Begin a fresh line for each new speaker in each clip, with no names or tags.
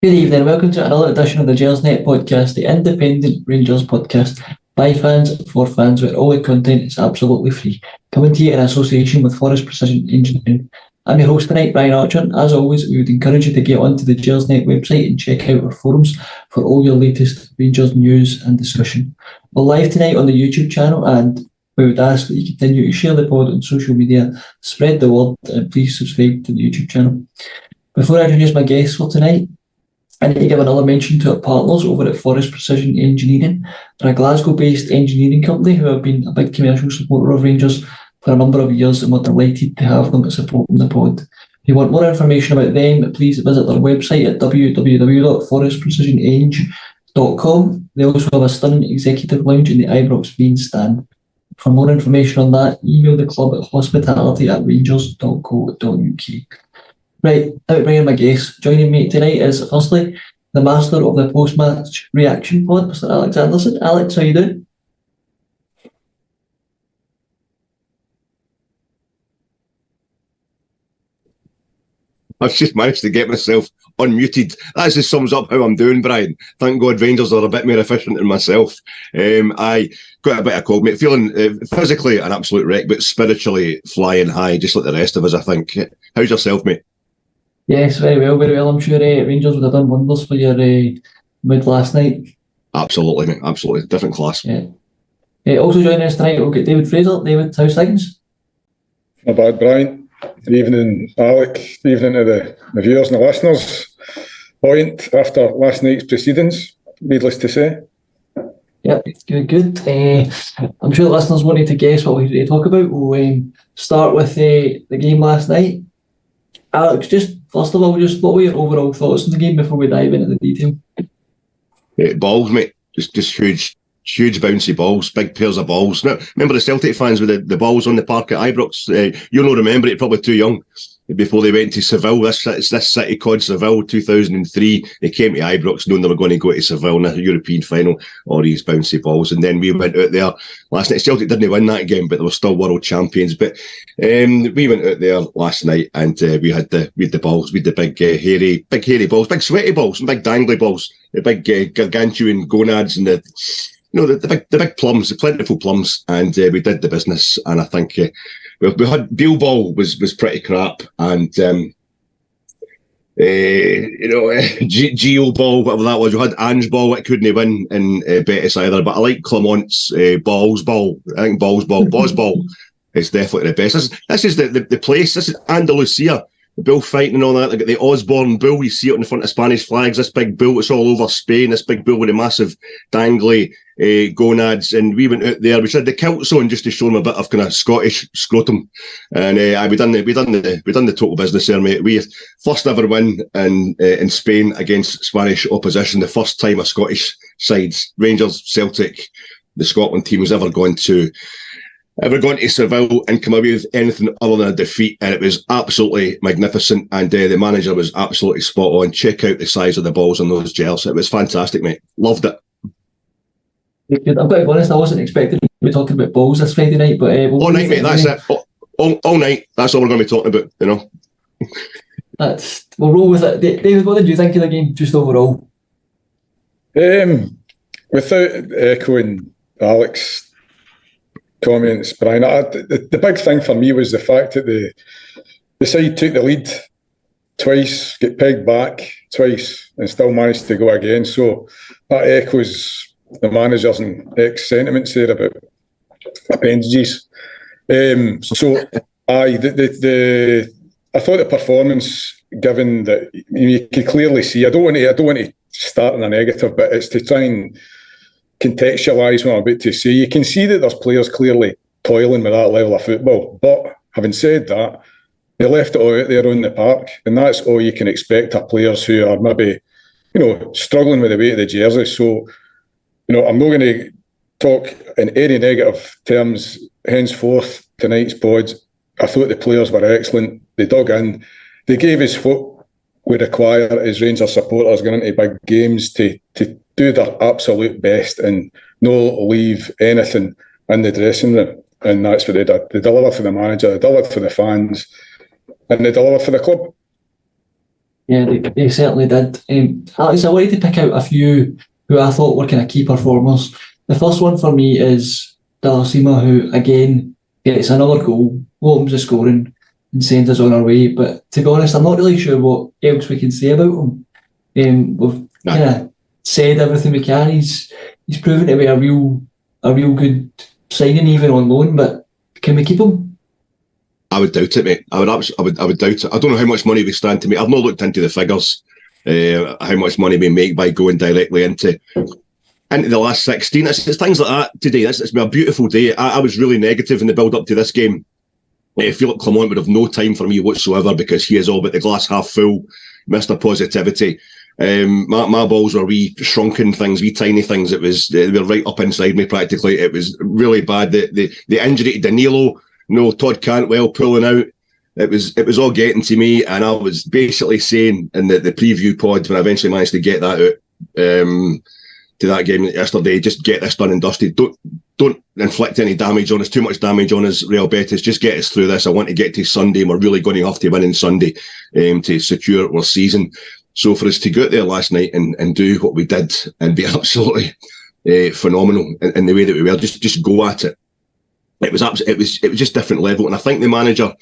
Good evening, welcome to another edition of the Gersnet Podcast, the independent Rangers podcast by fans for fans, where all the content is absolutely free. Coming to you in association with Forrest Precision Engineering. I'm your host tonight, Brian Archer. As always, we would encourage you to get onto the Gersnet website and check out our forums for all your latest Rangers news and discussion. We're live tonight on the YouTube channel, and we would ask that you continue to share the pod on social media, spread the word, and please subscribe to the YouTube channel. Before I introduce my guests for tonight, I need to give another mention to our partners over at Forrest Precision Engineering. They're a Glasgow-based engineering company who have been a big commercial supporter of Rangers for a number of years, and we're delighted to have them supporting the pod. If you want more information about them, please visit their website at www.forestprecisioneng.com. They also have a stunning executive lounge in the Ibrox main stand. For more information on that, email the club at hospitality@rangers.co.uk. Right, now to bring in my guests. Joining me tonight is, firstly, the master of the post-match reaction pod, Mr. Alex Anderson. Alex, how you doing?
I've just managed to get myself unmuted. That just sums up how I'm doing, Brian. Thank God Rangers are a bit more efficient than myself. I got a bit of cold, mate. Feeling physically an absolute wreck, but spiritually flying high, just like the rest of us, I think. How's yourself, mate?
Yes, very well, very well. I'm sure Rangers would have done wonders for your mood last night.
Absolutely, mate. Absolutely. Different class.
Yeah. Also joining us tonight, we'll get David Fraser. David, how's things?
Not bad, Brian. Good evening, Alec. Good evening to the viewers and the listeners. Buoyant after last night's proceedings, needless to say.
Yeah, good. I'm sure the listeners wanted to guess what we're going to talk about. We'll start with the game last night. Alex, just first of all, what were your overall thoughts on the game before we dive into the detail?
Balls, mate. Just huge bouncy balls, big pairs of balls. Now, remember the Celtic fans with the balls on the park at Ibrox? You'll not remember it, probably too young. Before they went to Seville, this city called Seville, 2003. They came to Ibrox knowing they were going to go to Seville in a European final, all these bouncy balls. And then we went out there last night. Celtic didn't win that game, but they were still world champions. But we went out there last night and we had the balls, we had the big hairy balls, big sweaty balls, and big dangly balls, the big gargantuan gonads and the big plums, the plentiful plums, and we did the business. And I think we had Beale ball was pretty crap, and Geo ball, whatever that was. We had Ange ball, it couldn't win in Betis either. But I like Clement's balls ball. I think balls ball is definitely the best. This is the place. This is Andalusia. The bull fighting and all that. They got the Osborne bull. You see it in the front of Spanish flags. This big bull. It's all over Spain. This big bull with a massive dangly gonads. And we went out there. We had the kilts on just to show them a bit of kind of Scottish scrotum. And we done the total business there, mate. We first ever win in Spain against Spanish opposition. The first time a Scottish side, Rangers, Celtic, the Scotland team was ever gone to Seville and come away with anything other than a defeat, and it was absolutely magnificent, and the manager was absolutely spot on. Check out the size of the balls on those gels. It was fantastic, mate. Loved it.
Good. I'm going to be honest, I wasn't expecting to be talking about balls this Friday night, but
all night, mate, that's it. All night, that's all we're going to be talking about, you know.
We'll roll with it. David, what did you think of the game, just overall?
Without echoing Alex comments, Brian, the big thing for me was the fact that the side took the lead twice, get pegged back twice, and still managed to go again. So that echoes the manager's and ex-sentiments there about appendages. I thought the performance, given that you could clearly see, I don't want to start in a negative, but it's to try and contextualise what I'm about to say. You can see that there's players clearly toiling with that level of football. But having said that, they left it all out there on the park, and that's all you can expect of players who are maybe, struggling with the weight of the jersey. So, I'm not going to talk in any negative terms henceforth tonight's pods. I thought the players were excellent. They dug in. They gave us what we require as Rangers supporters going into big games to do their absolute best and not leave anything in the dressing room. And that's what they did. They delivered for the manager, they delivered for the fans, and they delivered for the club.
Yeah, they certainly did. Alex, I wanted to pick out a few who I thought were kind of key performers. The first one for me is Dalasima, who again gets another goal, opens the scoring and sends us on our way. But to be honest, I'm not really sure what else we can say about him. We've kind of said everything we can. He's proven to be a real good signing even on loan. But can we keep him?
I would doubt it, mate. I would doubt it. I don't know how much money we stand to make. I've not looked into the figures, how much money we make by going directly into the last 16. It's things like that today. It's been a beautiful day. I was really negative in the build up to this game. Philip Clement would have no time for me whatsoever because he is all about the glass half full, Mr. Positivity. My balls were wee shrunken things, wee tiny things. They were right up inside me practically. It was really bad. The injury to Danilo. No, Todd Cantwell pulling out. It was all getting to me, and I was basically saying in the preview pod when I eventually managed to get that out to that game yesterday, just get this done and dusted. Don't inflict any damage on us, too much damage on us, Real Betis. Just get us through this. I want to get to Sunday, and we're really going to have to win on Sunday to secure our season. So for us to go out there last night and do what we did and be absolutely phenomenal in the way that we were, just go at it. It was just different level, and I think the manager,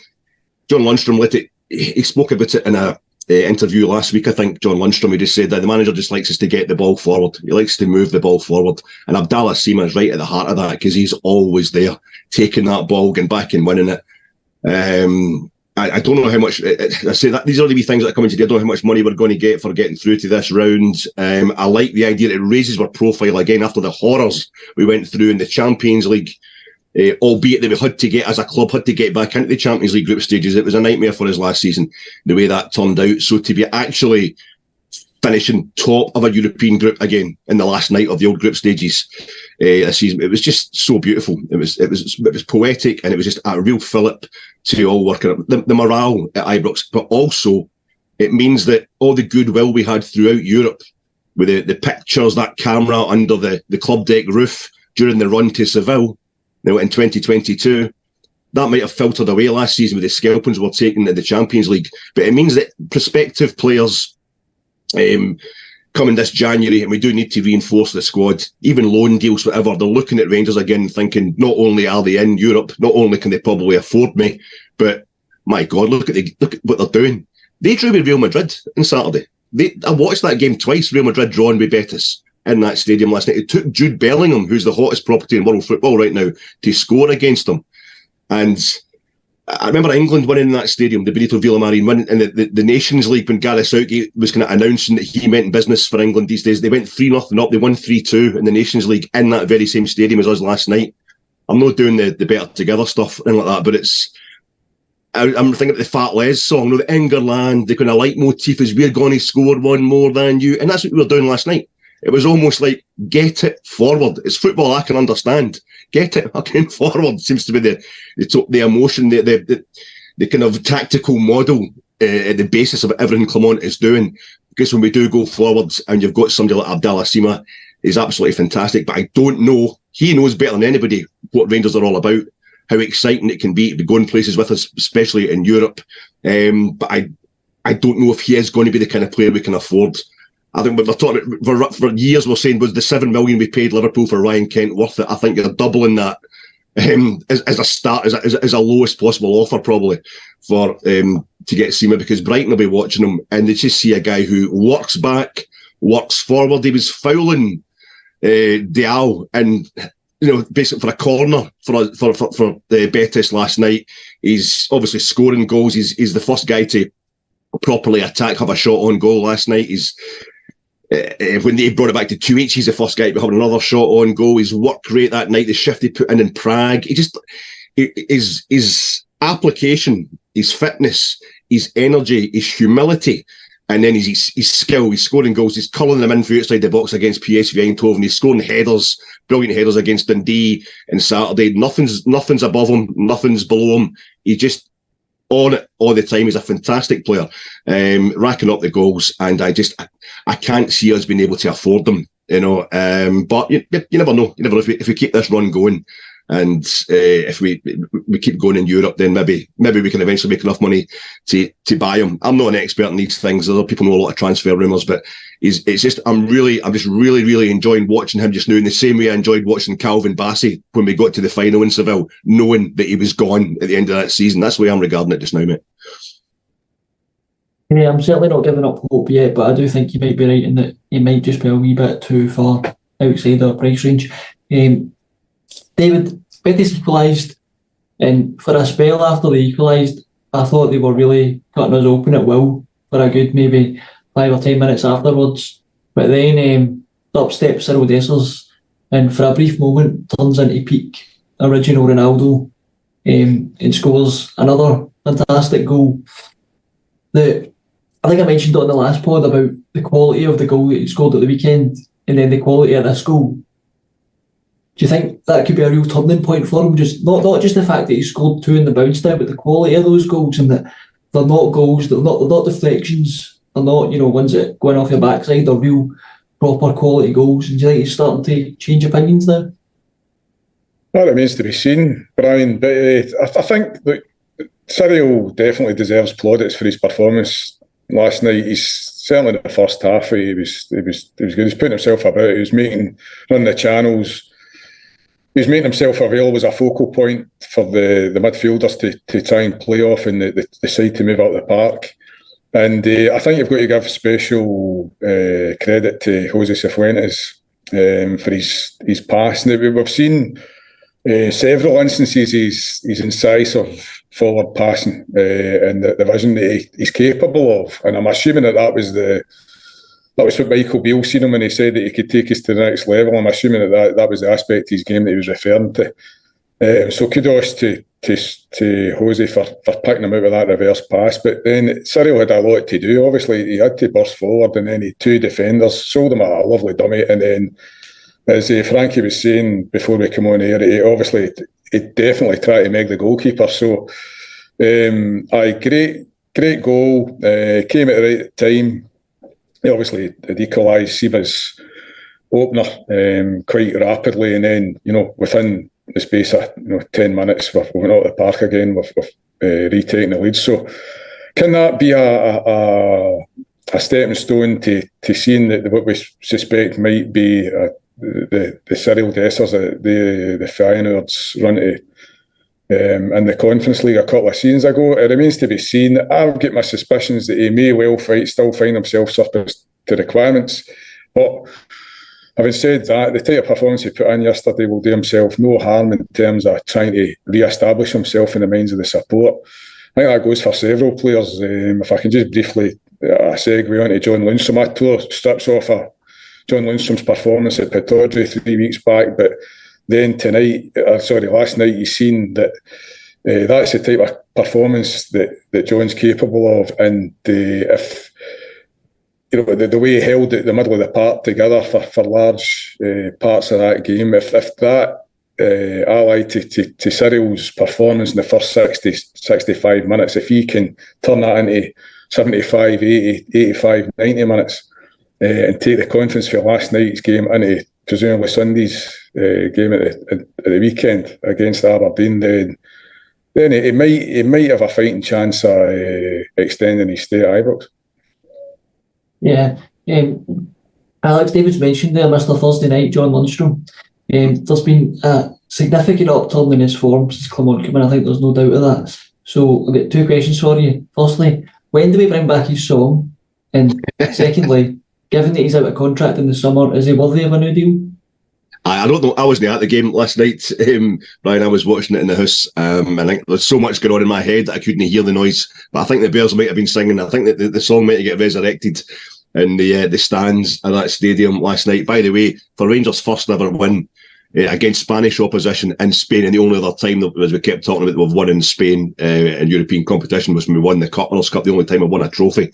John Lundstrom, he spoke about it in a interview last week. I think John Lundstrom, he just said that the manager just likes us to get the ball forward. He likes to move the ball forward, and Abdallah Sima is right at the heart of that because he's always there, taking that ball, going back and winning it. I don't know how much. I say that these are the wee things that are coming today. I don't know how much money we're going to get for getting through to this round. I like the idea that it raises our profile again after the horrors we went through in the Champions League. Albeit that we had to get back into the Champions League group stages. It was a nightmare for us last season, the way that turned out. So to be actually finishing top of a European group again in the last night of the old group stages this season, it was just so beautiful. It was poetic, and it was just a real fillip to all working. The morale at Ibrox, but also it means that all the goodwill we had throughout Europe, with the pictures, that camera under the club deck roof during the run to Seville, now in 2022, that might have filtered away last season with the scalpings we're taking to the Champions League. But it means that prospective players coming this January, and we do need to reinforce the squad, even loan deals, whatever, they're looking at Rangers again thinking, not only are they in Europe, not only can they probably afford me, but my God, look at what they're doing. They drew with Real Madrid on Saturday. I watched that game twice, Real Madrid drawing with Betis in that stadium last night. It took Jude Bellingham, who's the hottest property in world football right now, to score against them. And I remember England winning in that stadium, the Benito Villamarín winning in the Nations League when Gareth Southgate was kind of announcing that he meant business for England these days. They went 3-0 up, they won 3-2 in the Nations League in that very same stadium as us last night. I'm not doing the better together stuff and like that, but I'm thinking of the Fat Les song, the Engerland, the kind of leitmotif is we're going to score one more than you. And that's what we were doing last night. It was almost like, get it forward. It's football I can understand. Get it again forward seems to be the emotion, the kind of tactical model at the basis of everything Clement is doing. Because when we do go forwards and you've got somebody like Abdallah Sima, he's absolutely fantastic. But I don't know, he knows better than anybody what Rangers are all about, how exciting it can be to be going places with us, especially in Europe. But I don't know if he is going to be the kind of player we can afford. I think we're talking for years. We're saying, was the $7 million we paid Liverpool for Ryan Kent worth it? I think you're doubling that as a start, as a lowest possible offer probably for to get Sima, because Brighton will be watching him and they just see a guy who works back, works forward. He was fouling Diao and basically for a corner for the Betis last night. He's obviously scoring goals. He's the first guy to properly attack, have a shot on goal last night. He's when they brought it back to 2-each, he's the first guy to have another shot on goal. His work rate that night, the shift he put in Prague, his application, his fitness, his energy, his humility, and then his skill. He's scoring goals. He's culling them in for outside the box against PSV Eindhoven. He's scoring headers, brilliant headers against Dundee on Saturday. Nothing's above him. Nothing's below him. He's just on it all the time. He's a fantastic player, racking up the goals, and I can't see us being able to afford them, but you never know. You never know if we keep this run going. And if we keep going in Europe, then maybe we can eventually make enough money to buy him. I'm not an expert in these things. Other people know a lot of transfer rumours, but I'm just really enjoying watching him just now in the same way I enjoyed watching Calvin Bassey when we got to the final in Seville, knowing that he was gone at the end of that season. That's the way I'm regarding it just now, mate.
Yeah, I'm certainly not giving up hope yet, but I do think you might be right in that he might just be a wee bit too far outside our price range. David, Betis equalised, and for a spell after they equalised, I thought they were really cutting us open at will for a good maybe 5 or 10 minutes afterwards. But then up steps Cyril Dessers, and for a brief moment turns into peak original Ronaldo, and scores another fantastic goal. I think I mentioned it on the last pod about the quality of the goal that he scored at the weekend, and then the quality of this goal. Do you think that could be a real turning point for him? Just not just the fact that he scored 2 in the bounce down, but the quality of those goals, and that they're not goals, they're not deflections, they're not ones that going off your backside. They're real proper quality goals. And do you think he's starting to change opinions now?
That remains to be seen, Brian. But I think that Cyril definitely deserves plaudits for his performance last night. He's certainly in the first half. He was good. He's putting himself about. He was running the channels. He was making himself available as a focal point for the midfielders to try and play off and the side to move out the park. And I think you've got to give special credit to Jose Cifuentes for his pass. Now, we've seen several instances he's incisive forward passing and the vision that he's capable of. And I'm assuming that was what Michael Beale seen him when he said that he could take us to the next level. I'm assuming that was the aspect of his game that he was referring to. So kudos to Jose for picking him out with that reverse pass. But then Cyril had a lot to do. Obviously, he had to burst forward, and then he had 2 defenders, sold him a lovely dummy. And then, as Frankie was saying before we come on air, he definitely tried to make the goalkeeper. So, great goal. Came at the right time. He obviously had equalised Siba's opener quite rapidly, and then within the space of 10 minutes, we went out of the park again with retaking the lead. So, can that be a stepping stone to seeing that what we suspect might be the Cyril Dessers, the Feyenoord's run to in the Conference League a couple of seasons ago? It remains to be seen. I've got my suspicions that he may well still find himself surplus to requirements. But having said that, the type of performance he put in yesterday will do himself no harm in terms of trying to re-establish himself in the minds of the support. I think that goes for several players. If I can just briefly segue on to John Lundstrom. I tore strips off of John Lundstrom's performance at Pittodrie 3 weeks back, but then last night, you've seen that that's the type of performance that John's capable of, and if the way he held the middle of the park together for large parts of that game, if that allied to Cyril's performance in the first 60, 65 minutes, if he can turn that into 75, 80, 85, 90 minutes and take the confidence for last night's game into presumably Sunday's game at the weekend against Aberdeen, then he might have a fighting chance of extending his stay at Ibrox.
Yeah. Alex, David's mentioned there, Mr. Thursday Night, John Lundstrom. There's been a significant upturn in his form since Clement came in. I think there's no doubt of that. So I've got 2 questions for you. Firstly, when do we bring back his song? And secondly, given that he's out of contract in the summer, is he worthy of a new deal?
I don't know. I wasn't at the game last night, Brian. I was watching it in the house. I think there's so much going on in my head that I couldn't hear the noise. But I think the Bears might have been singing. I think that the song might get resurrected in the stands of that stadium last night. By the way, for Rangers' first ever win against Spanish opposition in Spain, and the only other time that, as we kept talking about, we've won in Spain in European competition was when we won the Runners' Cup. The only time I won a trophy.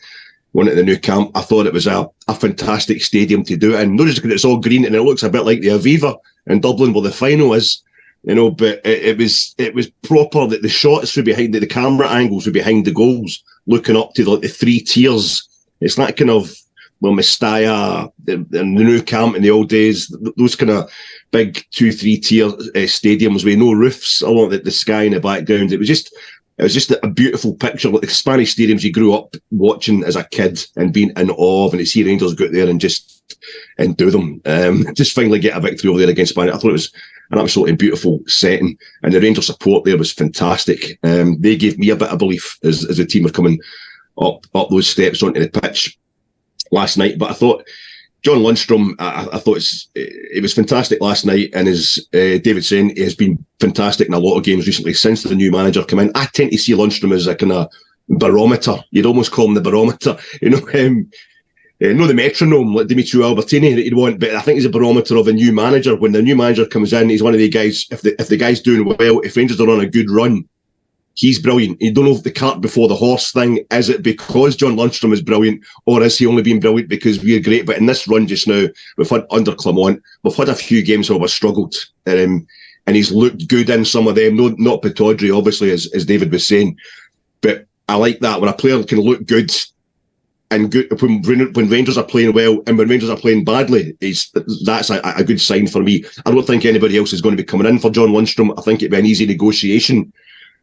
Won at the new camp. I thought it was a fantastic stadium to do it in. Not just because it's all green and it looks a bit like the Aviva in Dublin where the final is, but it was proper. That the shots from behind, the camera angles from behind the goals, looking up to the 3 tiers. It's that kind of Mestalla, the new camp in the old days, those kind of big 2-3 tier stadiums with no roofs along the sky in the background. It was just a beautiful picture, like the Spanish stadiums you grew up watching as a kid and being in awe of, and to see Rangers go out there and do them. Just finally get a victory over there against Spain. I thought it was an absolutely beautiful setting, and the Rangers support there was fantastic. They gave me a bit of belief as the team were coming up those steps onto the pitch last night. But I thought John Lundstrom, I thought it was fantastic last night, and as David saying, he has been fantastic in a lot of games recently since the new manager came in. I tend to see Lundstrom as a kind of barometer. You'd almost call him the barometer, no the metronome like Dimitri Albertini that you'd want, but I think he's a barometer of a new manager. When the new manager comes in, he's one of the guys, if the guy's doing well, if Rangers are on a good run, he's brilliant. You don't know if the cart before the horse thing, is it because John Lundstrom is brilliant, or is he only being brilliant because we're great? But in this run just now, we've had under Clement, we've had a few games where we've struggled, and he's looked good in some of them. No, not Pataudry, obviously, as David was saying, but I like that when a player can look good and good when Rangers are playing well, and when Rangers are playing badly, that's a good sign for me. I don't think anybody else is going to be coming in for John Lundstrom. I think it'd be an easy negotiation.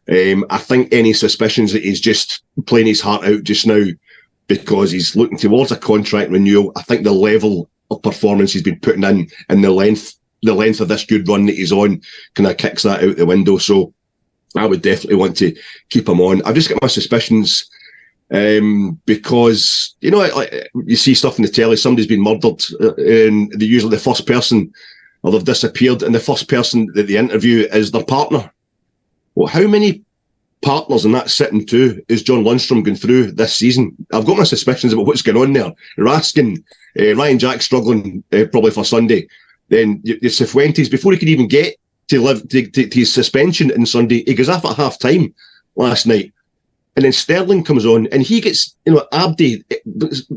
I think any suspicions that he's just playing his heart out just now because he's looking towards a contract renewal, I think the level of performance he's been putting in and the length of this good run that he's on kind of kicks that out the window. So I would definitely want to keep him on. I've just got my suspicions because, you see stuff in the telly, somebody's been murdered and they're usually the first person, or they've disappeared, and the first person that they interview is their partner. Well, how many partners in that sitting too is John Lundstrom going through this season? I've got my suspicions about what's going on there. Raskin, Ryan Jack struggling probably for Sunday. Then your Cifuentes, before he could even get to his suspension on Sunday, he goes off at half time last night. And then Sterling comes on and he gets, Abdi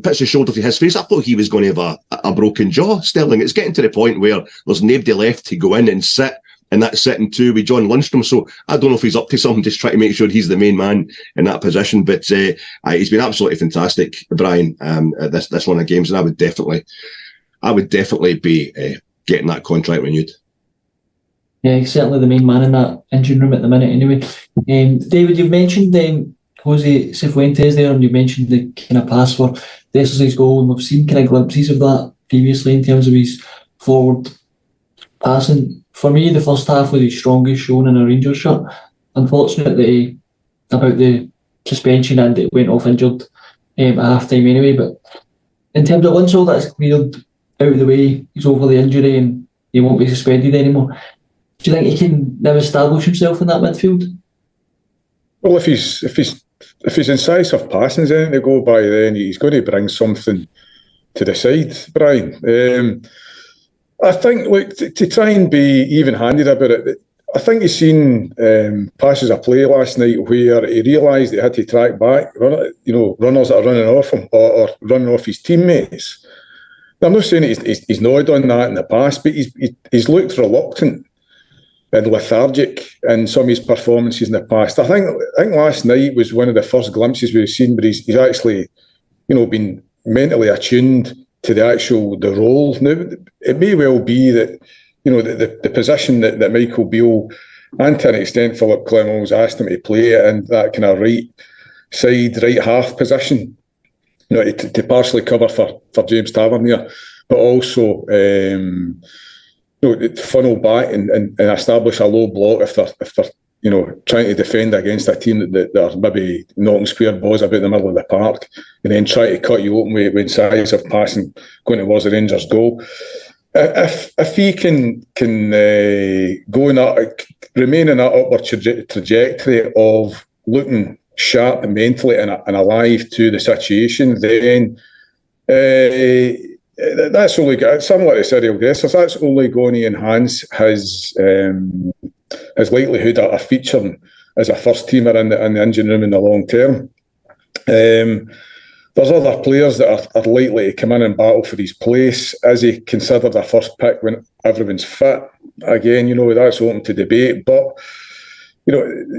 puts his shoulder to his face. I thought he was going to have a broken jaw, Sterling. It's getting to the point where there's nobody left to go in and sit in that sitting two with John Lundstrom. So I don't know if he's up to something, just trying to make sure he's the main man in that position. But he's been absolutely fantastic, Brian, at this run of games. And I would definitely be getting that contract renewed.
Yeah, he's certainly the main man in that engine room at the minute anyway. David, you've mentioned Jose Cifuentes there, and you mentioned the kind of pass for the exercise goal, and we've seen kind of glimpses of that previously in terms of his forward passing. For me, the first half was his strongest shown in a Rangers shirt. Unfortunately, about the suspension, and it went off injured at half time anyway. But in terms of once all that's cleared out of the way, he's over the injury and he won't be suspended anymore. Do you think he can now establish himself in that midfield?
Well, if he's incisive passing is anything to go by, then he's going to bring something to the side, Brian. I think, look, to try and be even-handed about it, I think he's seen passes of play last night where he realised he had to track back, runners that are running off him or running off his teammates. Now, I'm not saying he's not done that in the past, but he's looked reluctant and lethargic in some of his performances in the past. I think last night was one of the first glimpses we've seen where he's actually, been mentally attuned to the role. Now, it may well be that, the position that Michael Beale and to an extent Philip Clement asked him to play in that kind of right side, right half position, to partially cover for James Tavernier, but also funnel back and establish a low block if they're trying to defend against a team that are maybe knocking square balls about the middle of the park, and then try to cut you open with incisive passing going towards the Rangers' goal. If he can go in remain in that upward trajectory of looking sharp mentally and alive to the situation, then that's only similar to Cyril Dessers. That's only going to enhance his likelihood of featuring as a first teamer in the engine room in the long term. There's other players that are likely to come in and battle for his place. Is he considered a first pick when everyone's fit? Again, that's open to debate. But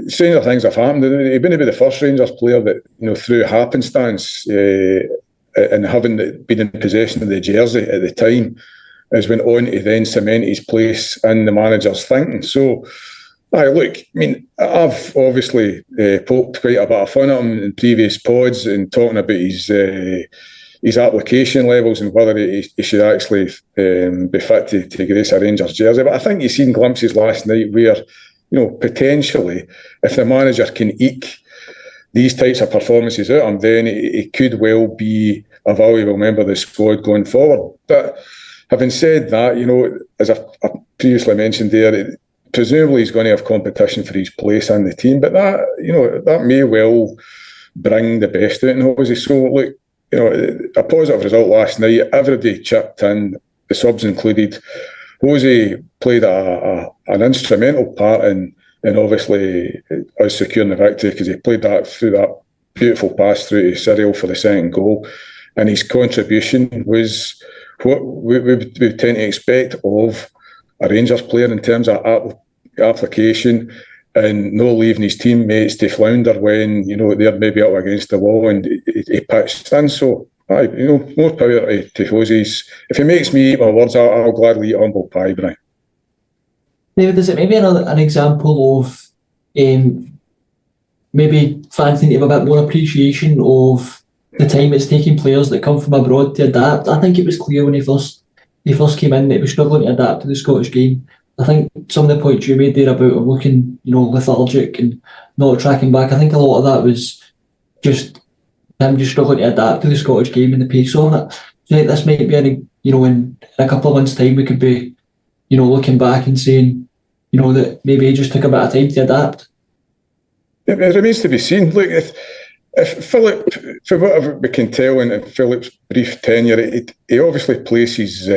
stranger things have happened. He wouldn't be the first Rangers player that, through happenstance, and having been in possession of the jersey at the time, has went on to then cement his place in the manager's thinking. So, look, I mean, I've obviously poked quite a bit of fun at him in previous pods and talking about his application levels and whether he should actually be fit to grace a Rangers jersey. But I think you've seen glimpses last night where, potentially, if the manager can eke these types of performances out of him, then it could well be a valuable member of the squad going forward. But having said that, as I previously mentioned there, presumably he's going to have competition for his place in the team, but that may well bring the best out in Hosey. So, look, a positive result last night. Everybody chipped in, the subs included. Hosey played an instrumental part in obviously us securing the victory, because he played that through that beautiful pass through to Seville for the second goal, and his contribution was what we tend to expect of a Rangers player in terms of application and not leaving his teammates to flounder when they're maybe up against the wall, and he pitched in. So more power to Hosey's. If he makes me eat my words, I'll gladly eat humble pie, Brian.
David, is it maybe an example of maybe fans need to have a bit more appreciation of the time it's taking players that come from abroad to adapt? I think it was clear when he first came in that he was struggling to adapt to the Scottish game. I think some of the points you made there about him looking, lethargic and not tracking back, I think a lot of that was just him just struggling to adapt to the Scottish game and the pace of it. So this might be in a couple of months' time we could be, looking back and saying, that maybe he just took a bit of time to adapt.
It remains to be seen. Look, if Philip, for whatever we can tell in Philip's brief tenure, he obviously places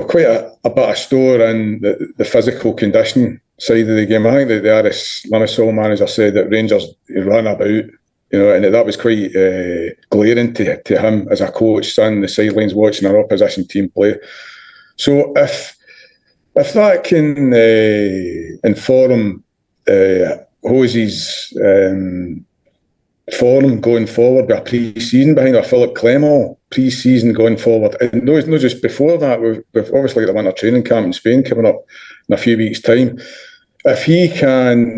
quite a bit of store in the physical conditioning side of the game. I think that the Aris Limassol manager said that Rangers ran about, and that was quite glaring to him as a coach, standing on the sidelines watching our opposition team play. So if that can inform Hosey's form going forward with a pre-season behind a Philip Clement pre-season going forward, and no just before that, we've obviously got the winter training camp in Spain coming up in a few weeks' time. If he can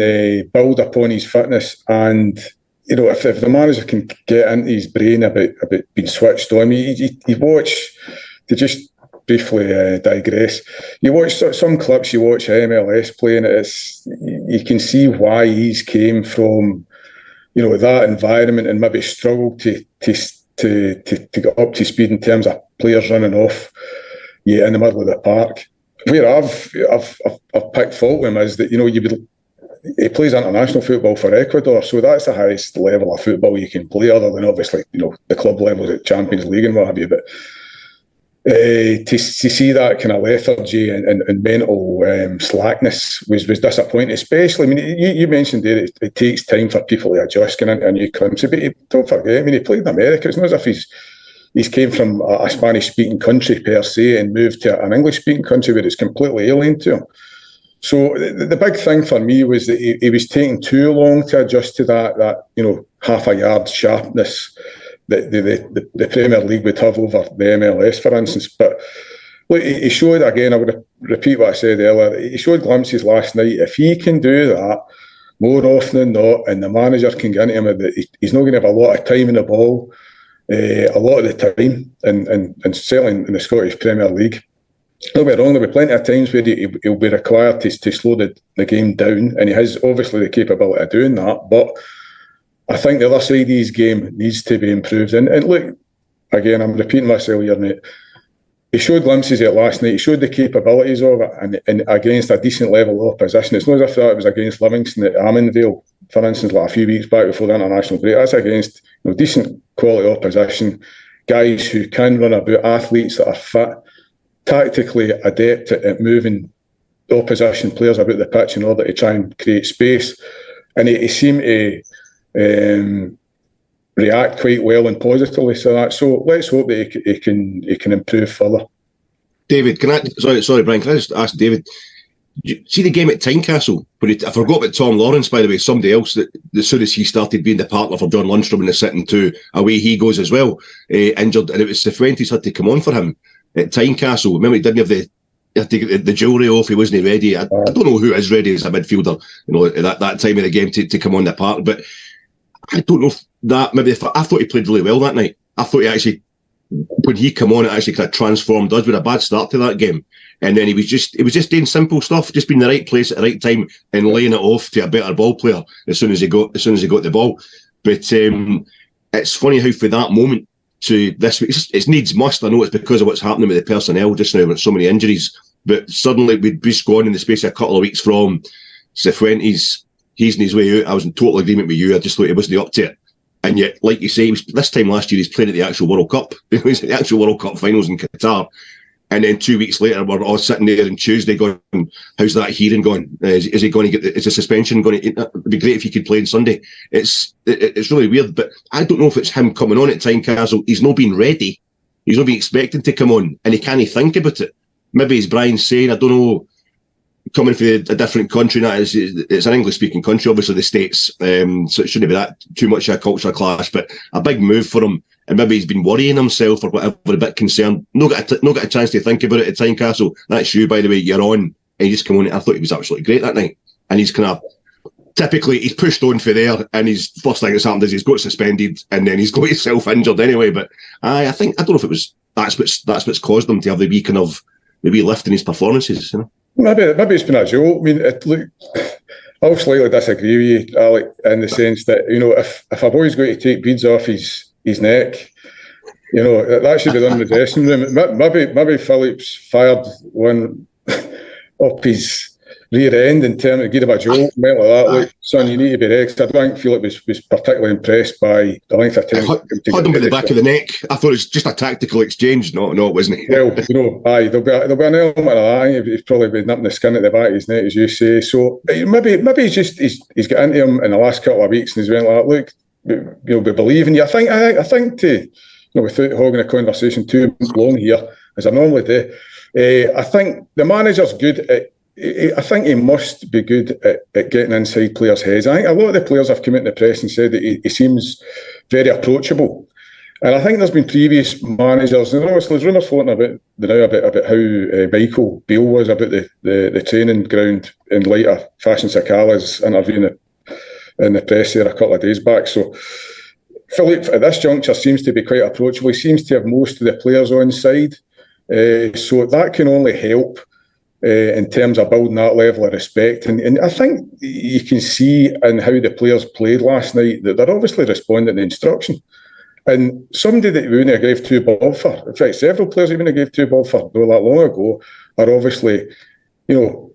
build upon his fitness, and if the manager can get into his brain about being switched on, you watch, to just briefly digress, you watch some clips, you watch MLS playing, you can see why he's came from that environment and maybe struggled to get up to speed in terms of players running off in the middle of the park. Where I've picked fault with him is that he plays international football for Ecuador, so that's the highest level of football you can play, other than obviously the club levels at Champions League and what have you. But to see that kind of lethargy and mental slackness was disappointing, especially, I mean, you mentioned there it takes time for people to adjust getting into a new country, but don't forget, I mean, he played in America. It's not as if he's came from a Spanish-speaking country per se and moved to an English-speaking country where it's completely alien to him. So the big thing for me was that he was taking too long to adjust to that half a yard sharpness that the Premier League would have over the MLS, for instance. But look, he showed, again, I would repeat what I said earlier, he showed glimpses last night. If he can do that more often than not, and the manager can get into him, he's not going to have a lot of time in the ball a lot of the time, and certainly in the Scottish Premier League. Don't get me wrong, there'll be plenty of times where he'll be required to slow the game down, and he has obviously the capability of doing that, but I think the other side of his game needs to be improved. And look, again, I'm repeating myself here, mate. He showed glimpses of it last night. He showed the capabilities of it, and against a decent level of opposition. It's not as if that it was against Livingston at Arminville, for instance, like a few weeks back before the international break. That's against decent quality opposition, guys who can run about, athletes that are fit, tactically adept at moving opposition players about the pitch in order to try and create space. And he seemed to react quite well and positively to that. So let's hope that he can improve further.
David, sorry, Brian, can I just ask David, see the game at Tynecastle? I forgot about Tom Lawrence, by the way, somebody else that as soon as he started being the partner for John Lundstrom in the sitting two, away he goes as well, injured, and it was Cifuentes had to come on for him at Tynecastle. Remember, he didn't have the jewellery off, he wasn't ready. I don't know who is ready as a midfielder, at that time of the game to come on the park, but I don't know if that, I thought he played really well that night. I thought he actually, when he came on, it actually kind of transformed us with a bad start to that game. And then he was just doing simple stuff, just being in the right place at the right time and laying it off to a better ball player as soon as he got the ball. But it's funny how for that moment to this week, it's needs must. I know it's because of what's happening with the personnel just now with so many injuries. But suddenly we'd be gone in the space of a couple of weeks from Cifuentes. He's in his way out. I was in total agreement with you. I just thought he wasn't up to it. And yet, like you say, this time last year he's playing at the actual World Cup. He was at the actual World Cup finals in Qatar. And then 2 weeks later, we're all sitting there on Tuesday going, how's that hearing going? Is he going to get, is the suspension going to, it'd be great if he could play on Sunday. It's really weird, but I don't know if it's him coming on at Tynecastle. He's not been ready. He's not been expecting to come on, and he can't think about it. Maybe as Brian's saying, I don't know, coming from a different country, it's an English-speaking country, obviously the States, so it shouldn't be that too much of a culture clash, but a big move for him. And maybe he's been worrying himself or whatever, a bit concerned. Not got a chance to think about it at Tynecastle. That's you, by the way, you're on. And he just come on. I thought he was absolutely great that night. And he's kind of, typically, he's pushed on for there. And his first thing that's happened is he's got suspended. And then he's got himself injured anyway. But I don't know if it was, that's what's caused him to have the wee kind of, the wee lift in his performances,
Maybe it's been a joke. I mean, I'll slightly disagree with you, Alec, in the sense that, if a boy's going to take beads off his neck, that should be done in the dressing room. Maybe Phillips fired one up his rear end in terms of giving him a joke, went like that. Look, son, you need to be ready. I don't feel was particularly impressed by the length of time.
Had him by the back of the neck. I thought it was just a tactical exchange. No, it wasn't.
Well, there'll be an element of that. He's probably been nipping the skin at the back of his neck, as you say. So maybe he's got into him in the last couple of weeks and he's went like, look, you'll be believing you. I think to, without hogging a conversation too long here, as I normally do, I think the manager's good at, I think he must be good at getting inside players' heads. I think a lot of the players have come out in the press and said that he seems very approachable. And I think there's been previous managers, and obviously there's rumours floating about how Michael Beale was about the training ground in light of Fashion Sakala's interview in the press there a couple of days back. So Philip, at this juncture, seems to be quite approachable. He seems to have most of the players on side. So that can only help in terms of building that level of respect. And I think you can see in how the players played last night that they're obviously responding to instruction. And somebody that we wouldn't have gave two bob for, in fact, several players we wouldn't have gave two bob for not that long ago, are obviously,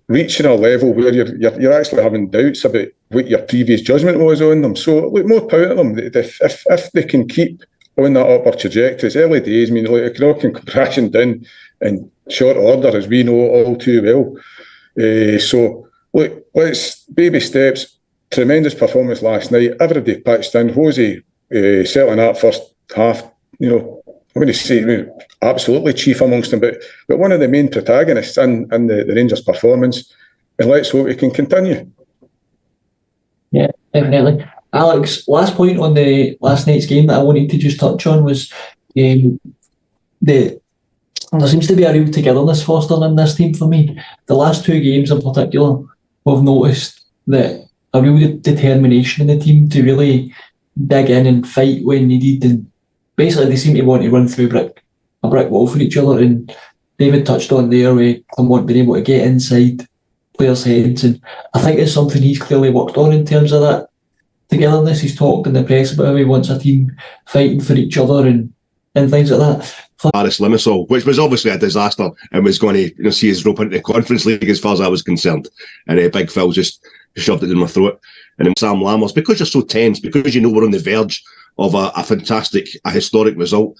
reaching a level where you're actually having doubts about what your previous judgment was on them. So, look, more power to them. If they can keep on that upward trajectory, it's early days. I mean, it can come crashing down in short order, as we know all too well. So, look, let's baby steps. Tremendous performance last night. Everybody pitched in. Jose, certainly that first half, I'm going to say absolutely chief amongst them, but one of the main protagonists in the Rangers' performance. And let's hope it can continue.
Yeah, definitely. Alex, last point on the last night's game that I wanted to just touch on was there seems to be a real togetherness fostered in this team for me. The last two games in particular, we've noticed that a real determination in the team to really dig in and fight when needed, and basically they seem to want to run through a brick wall for each other. And David touched on there where Clement being able to get inside players' heads, and I think it's something he's clearly worked on in terms of that togetherness. He's talked in the press about how he wants a team fighting for each other and things like that.
Paris Limassol, which was obviously a disaster and was going to see his rope into the Conference League as far as I was concerned. And Big Phil just shoved it in my throat. And then Sam Lammers, because you're so tense, because we're on the verge of a fantastic, a historic result,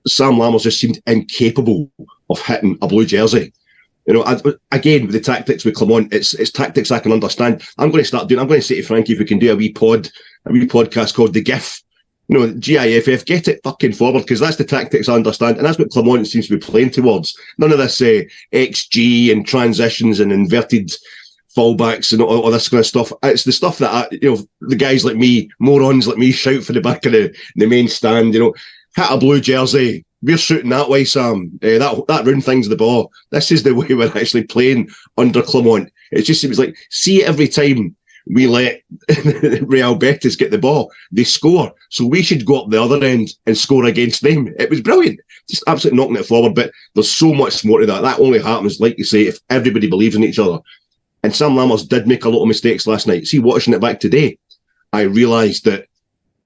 Sam Lammers just seemed incapable of hitting a blue jersey. Again, with the tactics with Clement, it's tactics I can understand. I'm going to say to Frankie, if we can do a wee podcast called The GIF, GIFF, get it fucking forward, because that's the tactics I understand, and that's what Clermont seems to be playing towards. None of this XG and transitions and inverted fallbacks and all this kind of stuff. It's the stuff that the guys like me, morons like me, shout for the back of the main stand. Hit a blue jersey. We're shooting that way, Sam. That round thing's the ball. This is the way we're actually playing under Clermont. It seems like, see, every time we let Real Betis get the ball, they score. So we should go up the other end and score against them. It was brilliant. Just absolutely knocking it forward. But there's so much more to that. That only happens, like you say, if everybody believes in each other. And Sam Lammers did make a lot of mistakes last night. See, watching it back today, I realised that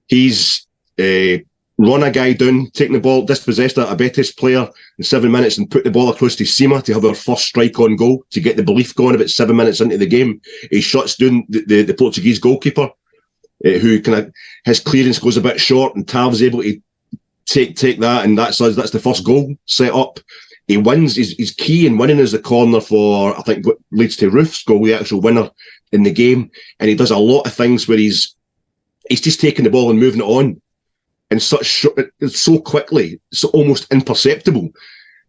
he's run a guy down, taking the ball, dispossessed a Betis player in 7 minutes and put the ball across to Sima to have our first strike on goal, to get the belief going about 7 minutes into the game. He shuts down the Portuguese goalkeeper, who his clearance goes a bit short, and Tav's able to take that, and that's the first goal set up. He wins. He's key in winning as the corner for, I think, what leads to Roof's goal, the actual winner in the game. And he does a lot of things where he's just taking the ball and moving it on, and so quickly, so almost imperceptible.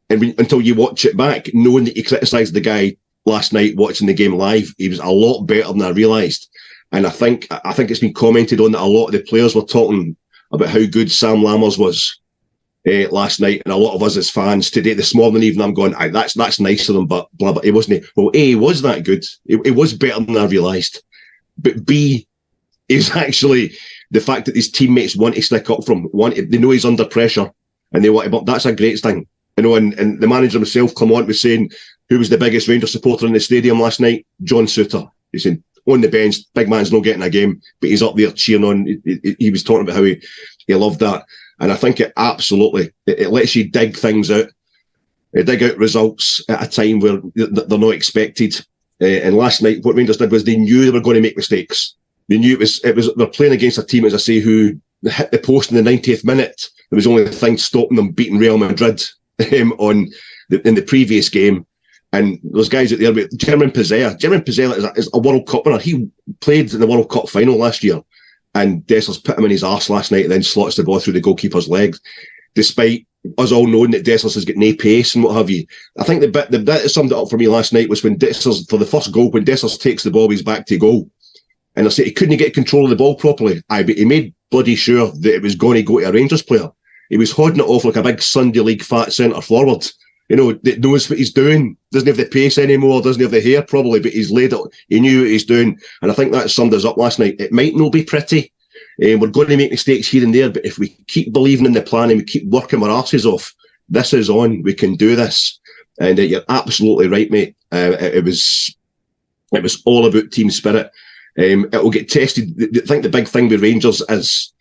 And until you watch it back, knowing that you criticised the guy last night watching the game live, he was a lot better than I realised. And I think it's been commented on that a lot of the players were talking about how good Sam Lammers was last night, and a lot of us as fans today, this morning even, I'm going, that's nice of them, but blah blah. He wasn't. Well, A, he was that good. It was better than I realised. But B, is actually the fact that his teammates want to stick up from him. They know he's under pressure, and they want to. But that's a great thing, And the manager himself, Clermont, was saying, who was the biggest Rangers supporter in the stadium last night? John Suter. He's saying, on the bench, big man's not getting a game, but he's up there cheering on. He was talking about how he loved that. And I think it absolutely, it lets you dig things out, dig out results at a time where they're not expected. And last night, what Rangers did was they knew they were going to make mistakes. They knew they're playing against a team, as I say, who hit the post in the 90th minute. There was only a thing stopping them beating Real Madrid in the previous game. And those guys out there, German Pizzella is a World Cup winner. He played in the World Cup final last year, and Dessers put him in his arse last night and then slots the ball through the goalkeeper's legs, despite us all knowing that Dessers has got no pace and what have you. I think the bit that summed it up for me last night was when Dessers, for the first goal, when Dessers takes the ball, he's back to goal. And I say he couldn't get control of the ball properly. But he made bloody sure that it was going to go to a Rangers player. He was holding it off like a big Sunday League fat centre forward. That knows what he's doing, doesn't have the pace anymore, doesn't have the hair probably, but he's laid it, he knew what he's doing. And I think that summed us up last night. It might not be pretty, we're going to make mistakes here and there, but if we keep believing in the plan and we keep working our arses off, this is on, we can do this. And you're absolutely right, mate. It was all about team spirit. It will get tested. I think the big thing with Rangers is,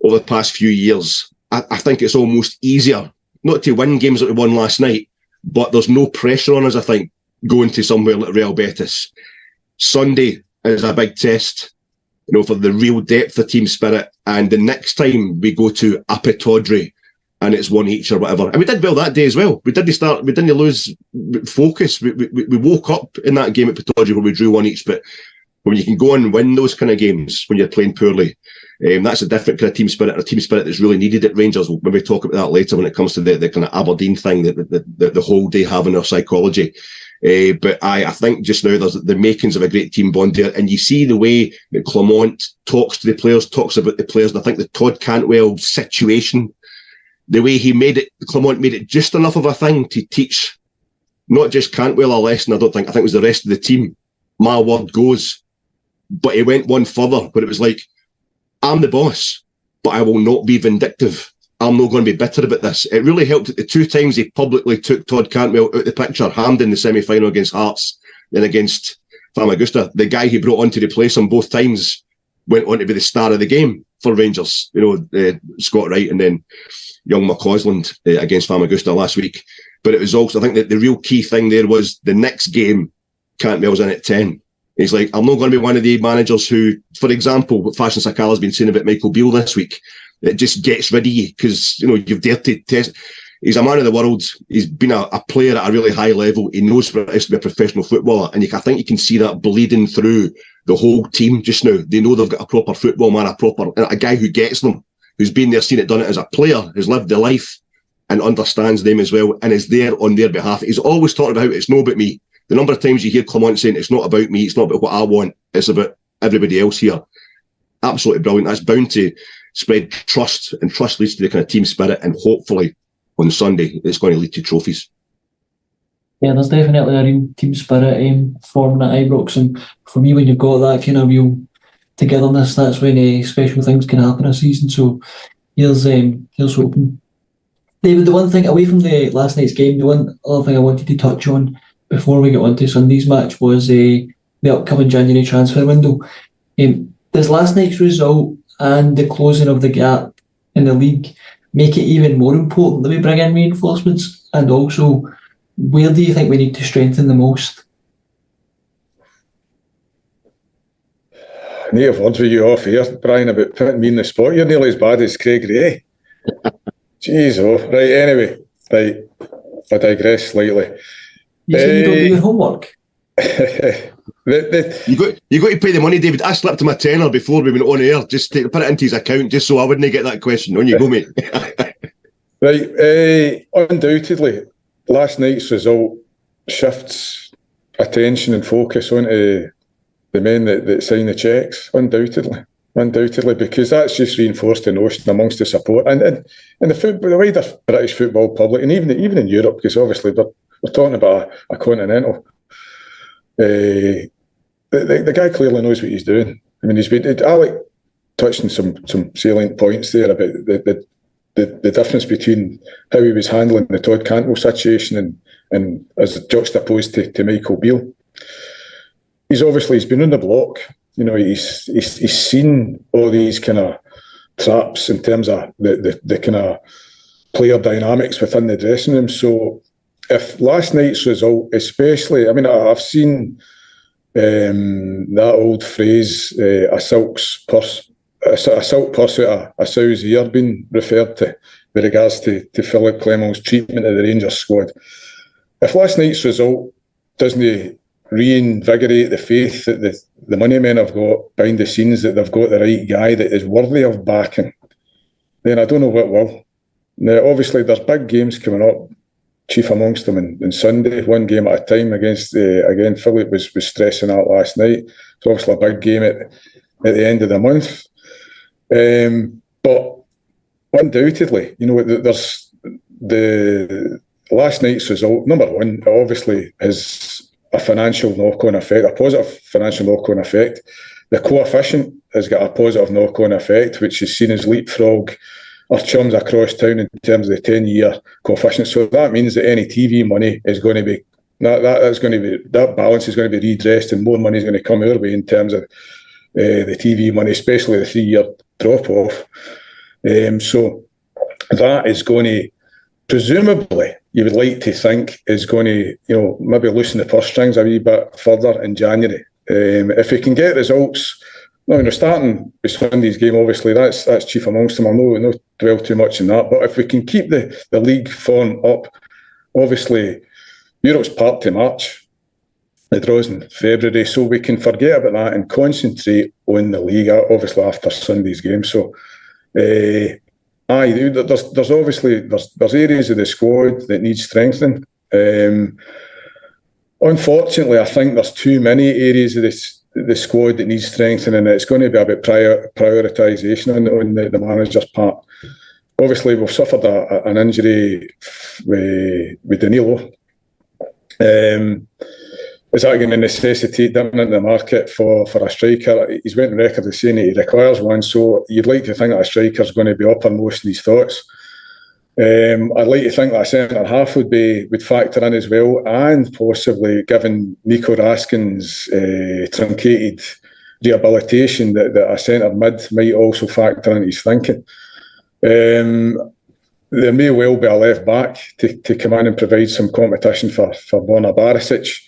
over the past few years, I think it's almost easier not to win games that we won last night, but there's no pressure on us, I think, going to somewhere like Real Betis. Sunday is a big test, for the real depth of team spirit. And the next time we go to Apatodri and it's one each or whatever. And we did well that day as well. We didn't lose focus. We woke up in that game at Pataudry where we drew one each, but when you can go and win those kind of games when you're playing poorly, that's a different kind of team spirit, a team spirit that's really needed at Rangers. We'll maybe talk about that later when it comes to the kind of Aberdeen thing, the whole day having their psychology. But I think just now there's the makings of a great team bond there. And you see the way that Clermont talks to the players, talks about the players. And I think the Todd Cantwell situation, the way Clermont made it just enough of a thing to teach not just Cantwell a lesson, I think it was the rest of the team. My word goes. But he went one further, where it was like, I'm the boss, but I will not be vindictive. I'm not going to be bitter about this. It really helped that the two times he publicly took Todd Cantwell out of the picture, Hampden in the semi-final against Hearts, then against Famagusta. The guy he brought on to replace him both times went on to be the star of the game for Rangers. Scott Wright and then young McCausland against Famagusta last week. But it was also, I think that the real key thing there was the next game, Cantwell's in at 10. He's like, I'm not going to be one of the managers who, for example, what Fashion Sakala's been saying about Michael Beale this week, it just gets rid of you because, you've dared to test. He's a man of the world. He's been a player at a really high level. He knows what it is to be a professional footballer. And I think you can see that bleeding through the whole team just now. They know they've got a proper football man, a guy who gets them. who's been there, seen it, done it as a player, has lived the life and understands them as well and is there on their behalf. He's always talking about it's not about me. The number of times you hear Clement saying it's not about me, it's not about what I want, it's about everybody else here. Absolutely brilliant. That's bound to spread trust, and trust leads to the kind of team spirit, and hopefully on Sunday it's going to lead to trophies.
Yeah, there's definitely a real team spirit forming at Ibrox, and for me, when you've got that kind of real togetherness, that's when special things can happen a season. So here's hoping. David, the one thing away from the last night's game, the one other thing I wanted to touch on before we get on to Sunday's match was the upcoming January transfer window. Does last night's result and the closing of the gap in the league make it even more important that we bring in reinforcements? And also, where do you think we need to strengthen the most?
I need to have words with you off here, Brian, about putting me in the spot. You're nearly as bad as Craig Ray. Jeez, right, anyway. Right, I digress slightly.
You said you don't do your homework?
You got to pay the money, David. I slipped him a tenner before we went on air, just to put it into his account, just so I wouldn't get that question. On you go, mate.
Right, undoubtedly, last night's result shifts attention and focus onto the men that sign the cheques, undoubtedly, because that's just reinforced the notion amongst the support and the wider British football public, and even in Europe, because obviously we're talking about a continental. The guy clearly knows what he's doing. I mean, Alec touched on some salient points there about the difference between how he was handling the Todd Cantwell situation and as juxtaposed to Michael Beale. He's been on the block. You know, he's seen all these kind of traps in terms of the kind of player dynamics within the dressing room. So if last night's result, especially, I mean, I've seen that old phrase, a silk purse out a sow's ear being referred to with regards to Philip Clement's treatment of the Rangers squad. If last night's result doesn't reinvigorate the faith that the money men have got behind the scenes, that they've got the right guy that is worthy of backing, then I don't know what will. Now, obviously, there's big games coming up, chief amongst them in Sunday, one game at a time against again, Philip was stressing that last night. It's obviously a big game at the end of the month. But undoubtedly, you know, there's the last night's result, number one, obviously has a financial knock-on effect, a positive financial knock-on effect. The coefficient has got a positive knock-on effect, which is seen as leapfrog our chums across town in terms of the 10-year coefficient. So that means that any TV money is going to be that balance is going to be redressed, and more money is going to come our way in terms of the TV money, especially the 3-year drop-off. So that is going to, presumably, you would like to think, is going to, you know, maybe loosen the purse strings a wee bit further in January. If we can get results, starting with Sunday's game, obviously that's chief amongst them. I'll not dwell too much on that. But if we can keep the league form up, obviously Europe's part to March. The draw's in February, so we can forget about that and concentrate on the league, obviously after Sunday's game. So, there's areas of the squad that need strengthening. Unfortunately, I think there's too many areas of the squad that needs strengthening. It's going to be about prioritisation on the manager's part. Obviously, we've suffered an injury with Danilo. Is that going to necessitate dipping into the market for a striker? He's went on record as saying he requires one, so you'd like to think that a striker's going to be uppermost in his thoughts. I'd like to think that a centre half would factor in as well, and possibly, given Nico Raskin's truncated rehabilitation, that a centre mid might also factor in his thinking. There may well be a left back to come in and provide some competition for Borna Barisic.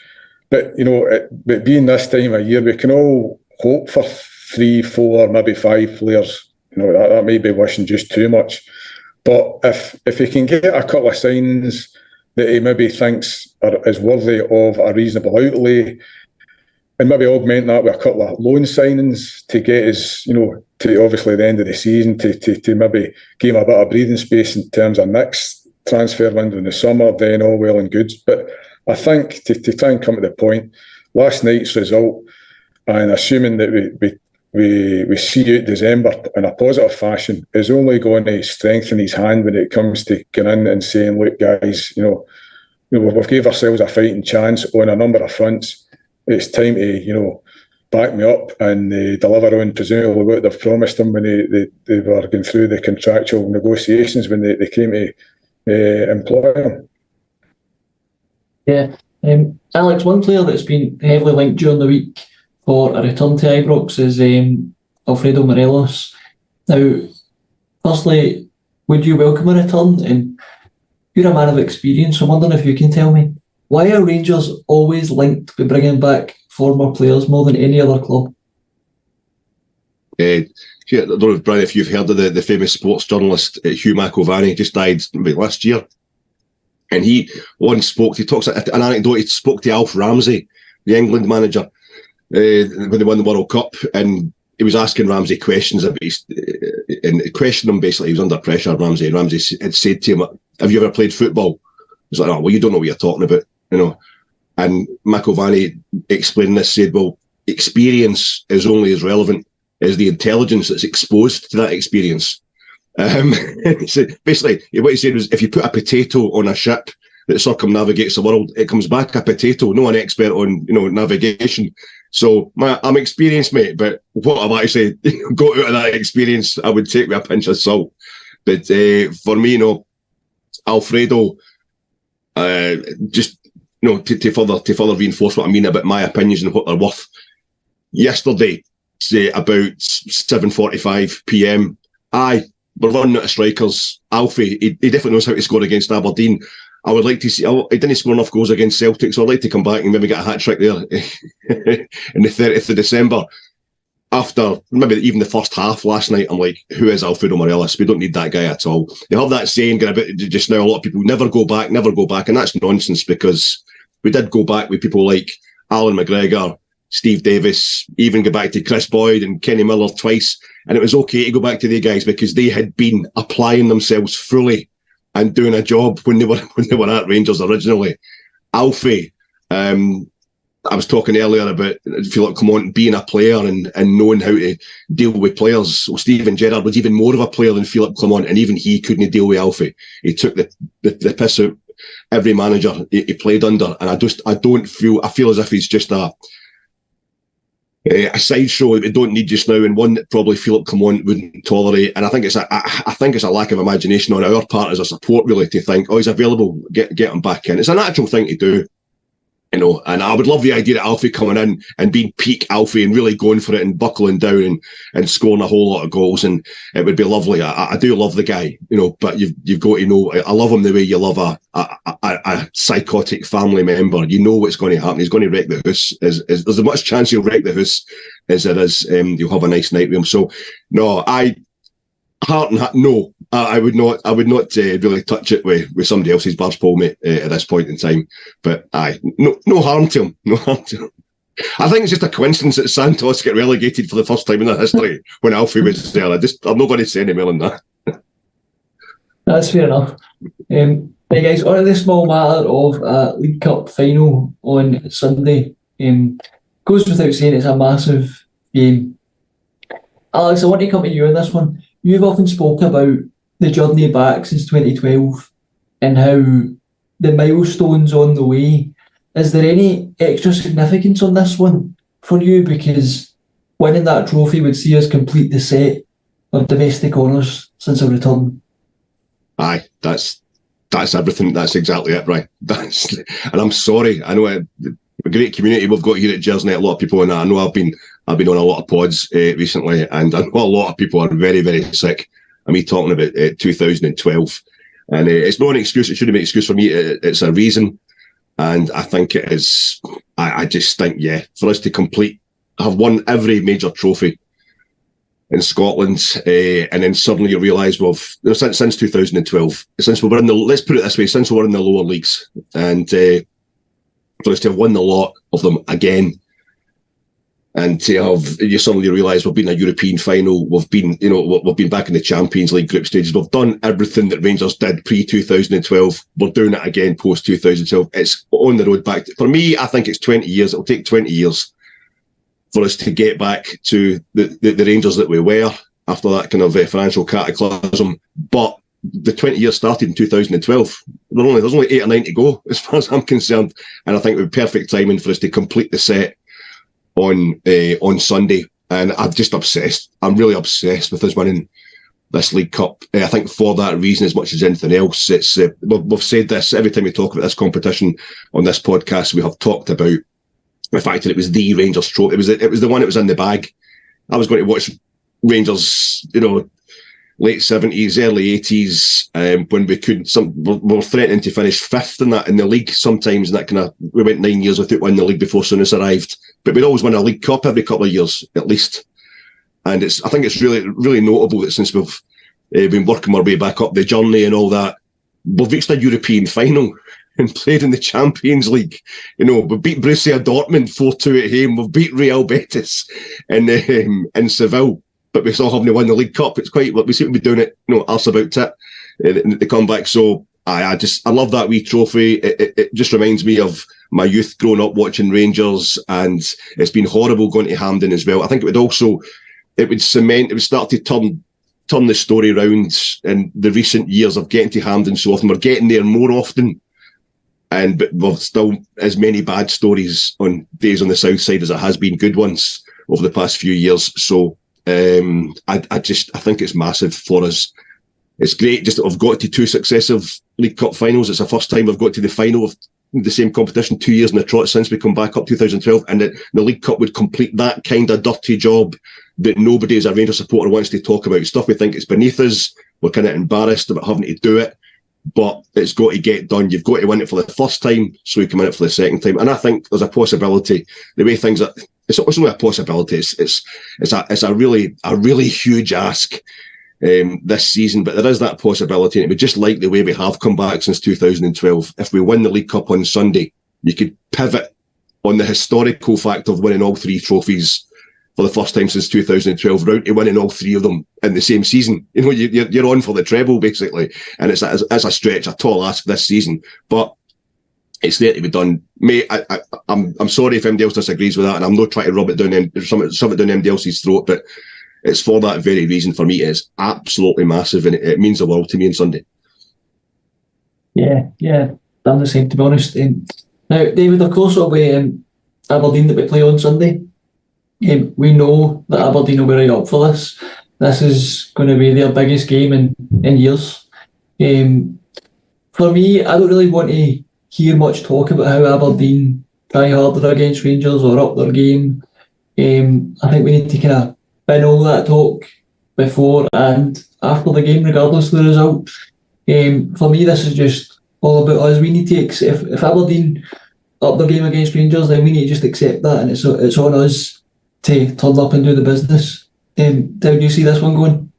But, you know, but being this time of year, we can all hope for 3, 4, maybe 5 players. You know, that may be wishing just too much. But if he can get a couple of signs that he maybe thinks is worthy of a reasonable outlay, and maybe augment that with a couple of loan signings to get us, to obviously the end of the season, to maybe give him a bit of breathing space in terms of next transfer window in the summer, then all well and good. But I think to try and come to the point, last night's result, and assuming that we see out December in a positive fashion, is only going to strengthen his hand when it comes to going in and saying, look, guys, we've gave ourselves a fighting chance on a number of fronts. It's time to, back me up and deliver on presumably what they've promised him when they were going through the contractual negotiations when they came to employ him.
Yeah. Alex, one player that's been heavily linked during the week for a return to Ibrox is Alfredo Morelos. Now, firstly, would you welcome a return? And you're a man of experience, so I'm wondering if you can tell me, why are Rangers always linked with bringing back former players more than any other club?
I don't know, Brian, if you've heard of the famous sports journalist Hugh McIlvanney, just died last year. And he once talks an anecdote, he spoke to Alf Ramsey, the England manager, when they won the World Cup, and he was asking Ramsey questions about and questioning him basically. He was under pressure, Ramsey, and Ramsey had said to him, have you ever played football? He's like, oh, well, you don't know what you're talking about, And McIlvanney explained this, said, well, experience is only as relevant as the intelligence that's exposed to that experience. So basically, what he said was, if you put a potato on a ship that circumnavigates the world, it comes back a potato, no an expert on navigation. So I'm experienced, mate, but what I've actually got out of that experience, I would take with a pinch of salt. But for me, Alfredo, just to further reinforce what I mean about my opinions and what they're worth. Yesterday, say about 7:45 p.m, we're running out of strikers. Alfie, he definitely knows how to score against Aberdeen. I would like to see, he didn't score enough goals against Celtic, so I'd like to come back and maybe get a hat-trick there in the 30th of December. After maybe even the first half last night, I'm like, who is Alfredo Morelos? We don't need that guy at all. They have that saying going about just now, a lot of people never go back, and that's nonsense, because we did go back with people like Alan McGregor, Steve Davis, even go back to Chris Boyd and Kenny Miller twice, and it was okay to go back to the guys because they had been applying themselves fully and doing a job when they were at Rangers originally. Alfie, I was talking earlier about Philip Clement being a player and knowing how to deal with players. Well, Steven Gerrard was even more of a player than Philip Clement, and even he couldn't deal with Alfie. He took the piss out every manager he played under, and I feel as if he's just a sideshow that we don't need just now, and one that probably Philip Clement wouldn't tolerate. And I think it's a lack of imagination on our part as a support, really, to think, oh, he's available, get him back in. It's a natural thing to do. And I would love the idea of Alfie coming in and being peak Alfie and really going for it and buckling down and scoring a whole lot of goals, and it would be lovely. I do love the guy, but you've got to know, I love him the way you love a psychotic family member. You know what's going to happen. He's going to wreck the house. There's as much chance he'll wreck the house as there is you'll have a nice night with him. So no, I would not really touch it with somebody else's barge pole, mate, at this point in time. But no harm to him. No harm to him. I think it's just a coincidence that Santos get relegated for the first time in their history when Alfie was there. I'm not going to say any more than that.
That's fair enough. Hey guys, on the small matter of a League Cup final on Sunday, goes without saying it's a massive game. Alex, I want to come to you on this one. You've often spoken about the journey back since 2012 and how the milestones on the way. Is there any extra significance on this one for you? Because winning that trophy would see us complete the set of domestic honours since our return. Aye,
that's everything. That's exactly it, right? And I'm sorry. I know a great community we've got here at Gersnet. A lot of people, and I know I've been on a lot of pods recently, and I know a lot of people are very, very sick of me talking about 2012. And it's not an excuse. It shouldn't be an excuse for me. It's a reason. And I think it is. I just think, for us to have won every major trophy in Scotland, and then suddenly you realise since 2012, since we were let's put it this way, since we were in the lower leagues, and for us to have won the lot of them again, And you suddenly realise we've been in a European final, we've been back in the Champions League group stages, we've done everything that Rangers did pre-2012, we're doing it again post-2012. It's on the road back. For me, I think it's 20 years, it'll take 20 years for us to get back to the Rangers that we were after that kind of financial cataclysm. But the 20 years started in 2012. There's only 8 or 9 to go, as far as I'm concerned. And I think it would be perfect timing for us to complete the set on Sunday. And I'm just obsessed. I'm really obsessed with us winning this League Cup. I think for that reason, as much as anything else, it's we've said this every time we talk about this competition on this podcast. We have talked about the fact that it was the Rangers trophy. It was the one that was in the bag. I was going to watch Rangers, late 70s, early 80s, when we were threatening to finish 5th in the league sometimes, and that kind of, we went 9 years without winning the league before Souness arrived. But we'd always win a League Cup every couple of years, at least. And I think it's really, really notable that since we've been working our way back up the journey and all that, we've reached a European final and played in the Champions League. We beat Borussia Dortmund 4-2 at home. We've beat Real Betis in Seville, but we still haven't won the League Cup. It's quite, we seem to be doing it, arse about it, the comeback. So I love that wee trophy. It just reminds me of my youth growing up watching Rangers, and it's been horrible going to Hampden as well. I think it would start to turn the story around in the recent years of getting to Hampden so often. We're getting there more often, but we've still as many bad stories on days on the south side as there has been good ones over the past few years. So I think it's massive for us. It's great just that we've got to 2 successive League Cup finals. It's the first time we've got to the final of the same competition 2 years in the trot since we come back up 2012, and the League Cup would complete that kind of dirty job that nobody as a Rangers supporter wants to talk about. Stuff we think it's beneath us. We're kind of embarrassed about having to do it, but it's got to get done. You've got to win it for the first time so you can win it for the second time. And I think there's a possibility. The way things are, it's only a possibility. It's a really huge ask this season, but there is that possibility. And it would just like the way we have come back since 2012. If we win the League Cup on Sunday, you could pivot on the historical fact of winning all 3 trophies for the first time since 2012, round to winning all 3 of them in the same season. You're on for the treble, basically. And it's a stretch, a tall ask this season. But it's there to be done. Mate, I'm sorry if anybody else disagrees with that, and I'm not trying to rub it down, shove it down anybody else's throat, but it's for that very reason. For me, it's absolutely massive, and it means the world to me on Sunday.
Yeah, I'm the same, to be honest. Now, David, of course, it'll be Aberdeen that we play on Sunday. We know that Aberdeen will be right up for this. This is going to be their biggest game in years. For me, I don't really want to hear much talk about how Aberdeen try harder against Rangers or up their game. I think we need to kind of bin all that talk before and after the game, regardless of the result. For me, this is just all about us. We need to if Aberdeen up their game against Rangers, then we need to just accept that, and it's on us to turn up and do the business. How do you see this one going?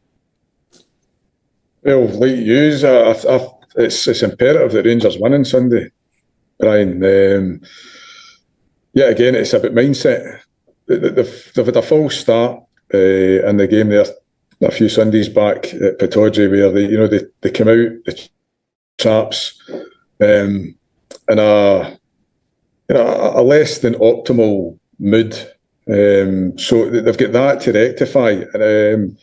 Well, like you, it's imperative that Rangers win on Sunday, Brian. Again, it's about mindset. They've had a false start in the game there a few Sundays back at Pittodrie, where they came out the traps in a less than optimal mood. So they've got that to rectify. And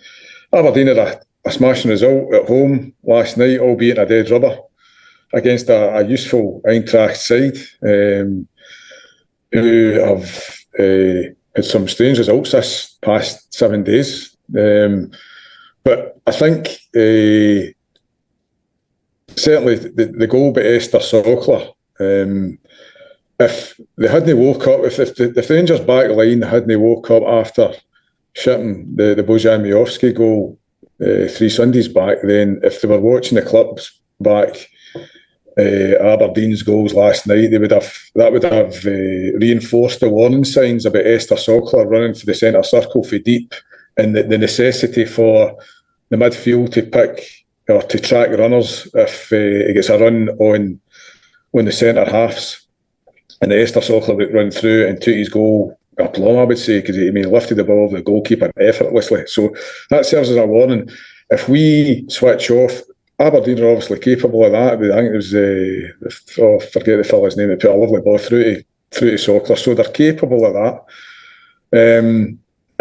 Aberdeen had a smashing result at home last night, albeit in a dead rubber, against a useful Eintracht side who have had some strange results this past 7 days. But I think certainly the goal by Esther Sokler, if they hadn't woke up, if the Rangers back line hadn't woke up after shipping the Bojan Miovski goal 3 Sundays back, then if they were watching the clubs back Aberdeen's goals last night, that would have reinforced the warning signs about Esther Sokler running for the centre circle for deep, and the necessity for the midfield to pick or to track runners if he gets a run on the centre halves. And Esther Sokler would run through and took his goal aplomb, I would say, because he lifted the ball over the goalkeeper effortlessly. So that serves as a warning. If we switch off, Aberdeen are obviously capable of that. I think it was, forget the fella's name, they put a lovely ball through to Sokler. So they're capable of that.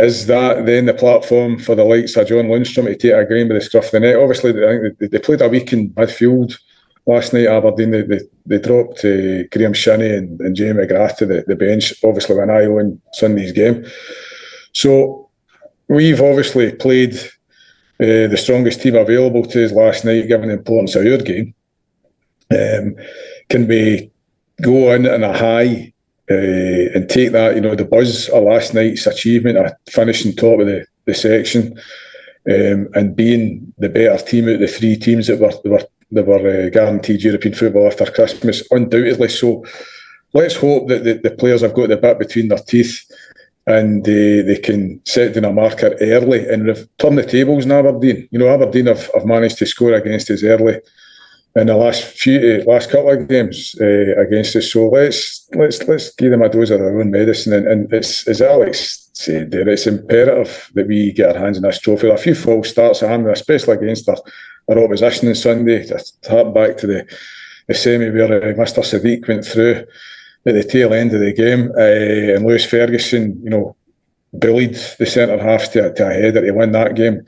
Is that then the platform for the likes of John Lundstrom to take a game by the scruff of the neck? Obviously, I think they played a week in midfield last night. Aberdeen, they dropped Graham Shinney and Jamie McGrath to the bench, obviously with an eye on Sunday's game. So we've obviously played the strongest team available to us last night, given the importance of our game. Can we go in a high and take that, the buzz of last night's achievement of finishing top of the section and being the better team out of the three teams that were guaranteed European football after Christmas, undoubtedly. So let's hope that the players have got the bit between their teeth and they can set down a marker early and turn the tables in Aberdeen. Aberdeen have managed to score against us early in the last couple of games against us. So let's give them a dose of their own medicine. And it's, as Alex said there, it's imperative that we get our hands on this trophy. A few false starts, especially against our opposition on Sunday. To hark back to the semi where Mr. Sadiq went through at the tail end of the game, and Lewis Ferguson, bullied the centre halves to a header to win that game.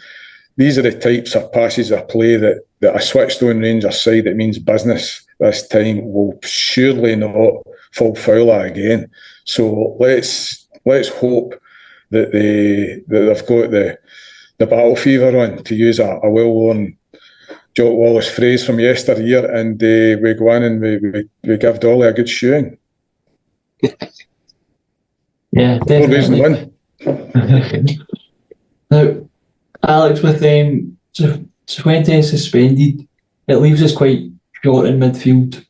These are the types of passes of play that a switched on Rangers side that means business this time will surely not fall foul of again. So let's hope that they've got the battle fever on, to use a well-worn Jock Wallace phrase from yesteryear, and we go in and we give Dolly a good shoeing.
Yeah, definitely. Now, Alex, with Cifuentes suspended, it leaves us quite short in midfield.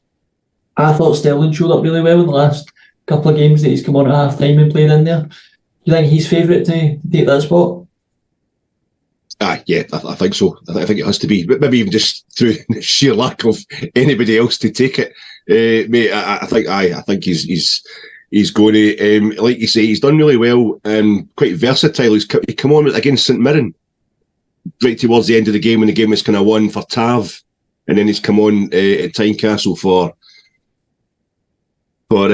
I thought Sterling showed up really well in the last couple of games that he's come on at half time and played in there. Do you think he's favourite to take that spot?
Yeah, I think so. I think it has to be, but maybe even just through sheer lack of anybody else to take it. Mate, I think he's going to, like you say, he's done really well and quite versatile. He come on against St Mirren right towards the end of the game when the game was kind of won for Tav, and then he's come on at Tynecastle for got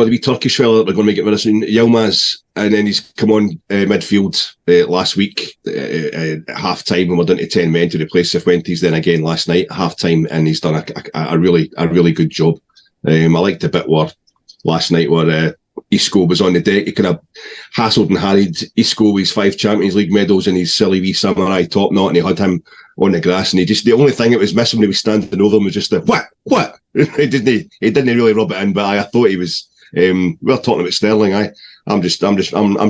to be Turkish fella that they're going to make it very soon, Yilmaz, and then he's come on midfield last week at half time when we're down to 10 men to replace Cifuentes. Then again last night at half time, and he's done a really good job. I liked the bit where last night where Isco was on the deck. He kind of hassled and harried Isco with his 5 Champions League medals and his silly wee samurai top knot, and he had him on the grass, and the only thing that was missing when he was standing over him was just the what? He didn't really rub it in, but I thought he was. We're talking about Sterling. I'm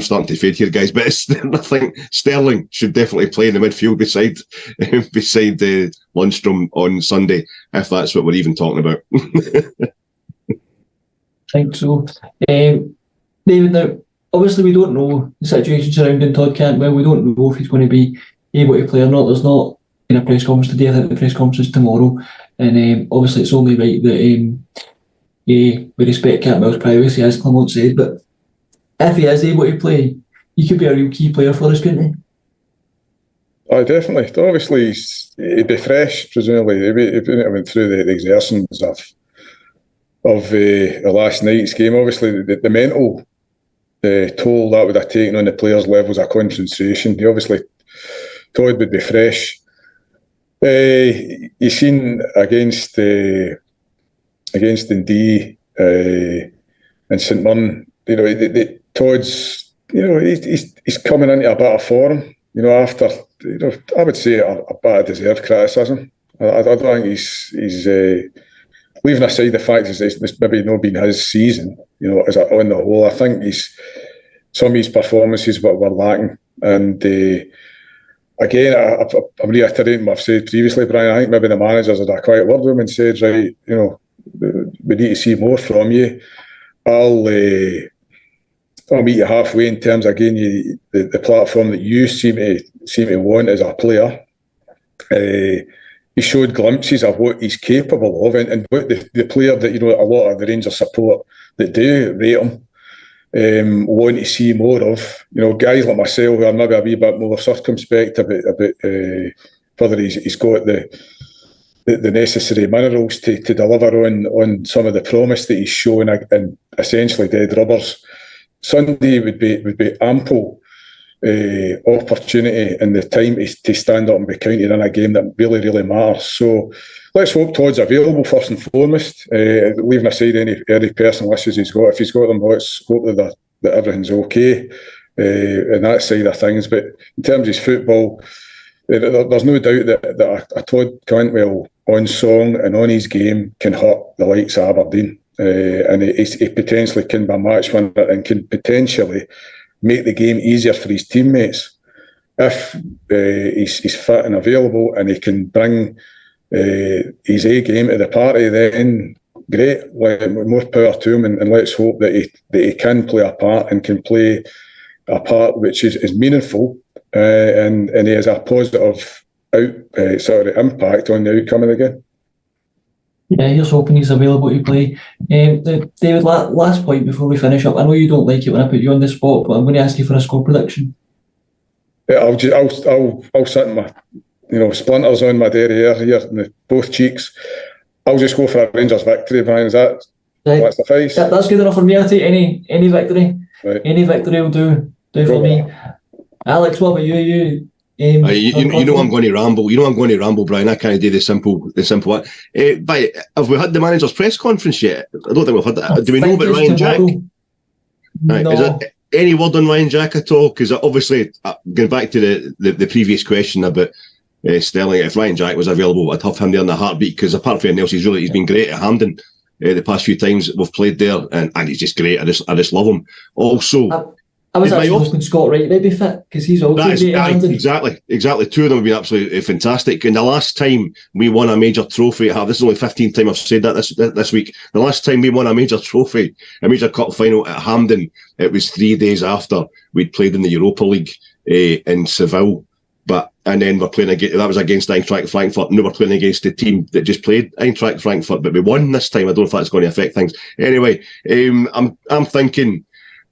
starting to fade here, guys. But I think Sterling should definitely play in the midfield beside Lundstrom on Sunday, if that's what we're even talking about.
I think so. David, now, obviously we don't know the situation surrounding Todd Cantwell. We don't know if he's going to be able to play or not. There's not in a press conference today. I think the press conference is tomorrow. And obviously it's only right that we respect Cantwell's privacy, as Clement said. But if he is able to play, he could be a real key player for us, couldn't he?
Oh, definitely. Obviously, he'd be fresh, presumably. If he went through the exertions of last night's game, obviously the mental toll that would have taken on the players' levels of concentration. He obviously Todd would be fresh. You've seen against Dundee and St Mirren, Todd's, he's coming into a bit of form, after, I would say a bit of deserved criticism. I don't think he's leaving aside the fact that it's maybe not been his season, as on the whole. I think some of his performances were lacking, and again, I'm reiterating what I've said previously, Brian. I think maybe the managers had a quiet word with him and said, right, we need to see more from you. I'll meet you halfway in terms of getting you the platform that you seem to want as a player. He showed glimpses of what he's capable of, and what the player that a lot of the Rangers support that do rate him. want to see more of. Guys like myself who are maybe a wee bit more circumspect about whether he's got the necessary minerals to deliver on some of the promise that he's shown in essentially dead rubbers. Sunday would be ample opportunity and the time to stand up and be counted in a game that really, really matters. So let's hope Todd's available first and foremost, leaving aside any personal issues he's got. If he's got them, let's hope that everything's okay on that side of things. But in terms of his football, there's no doubt that a Todd Cantwell on song and on his game can hurt the likes of Aberdeen. And he potentially can be a match winner and can potentially make the game easier for his teammates. If he's fit and available and he can bring his A game to the party, then great, more power to him, and let's hope that he can play a part and can play a part which is meaningful and he has a positive impact on the outcome of the game.
Yeah, here's hoping he's available to play. David, last point before we finish up. I know you don't like it when I put you on the spot, but I'm going to ask you for a score prediction.
Yeah, I'll sit in my, splinters on my derriere here in both cheeks. I'll just go for a Rangers victory, Brian. Is that that's the face?
That's good enough for me. I'll take any victory. Right. Any victory will do for me. Alex, what about you?
You know I'm going to ramble. You know I'm going to ramble, Brian. I can't do the simple one. But have we had the manager's press conference yet? I don't think we've had that. Do we know about Ryan Jack? Right.
No.
Is there any word on Ryan Jack at all? Because obviously, going back to the previous question about Sterling, if Ryan Jack was available, I'd have him there in a heartbeat. Because apart from anything else, he's been great at Hampden the past few times we've played there, and he's just great. I just love him. Also.
I was actually hoping Scott Wright may be fit because he's also great at Hampden.
Exactly. Two of them have been absolutely fantastic. And the last time we won a major trophy, this is only the 15th time I've said that this week. The last time we won a major trophy, a major cup final at Hampden, it was 3 days after we'd played in the Europa League in Seville. And then we're playing against, that was against Eintracht Frankfurt. Now we're playing against the team that just played Eintracht Frankfurt, but we won this time. I don't know if that's going to affect things. Anyway, I'm thinking,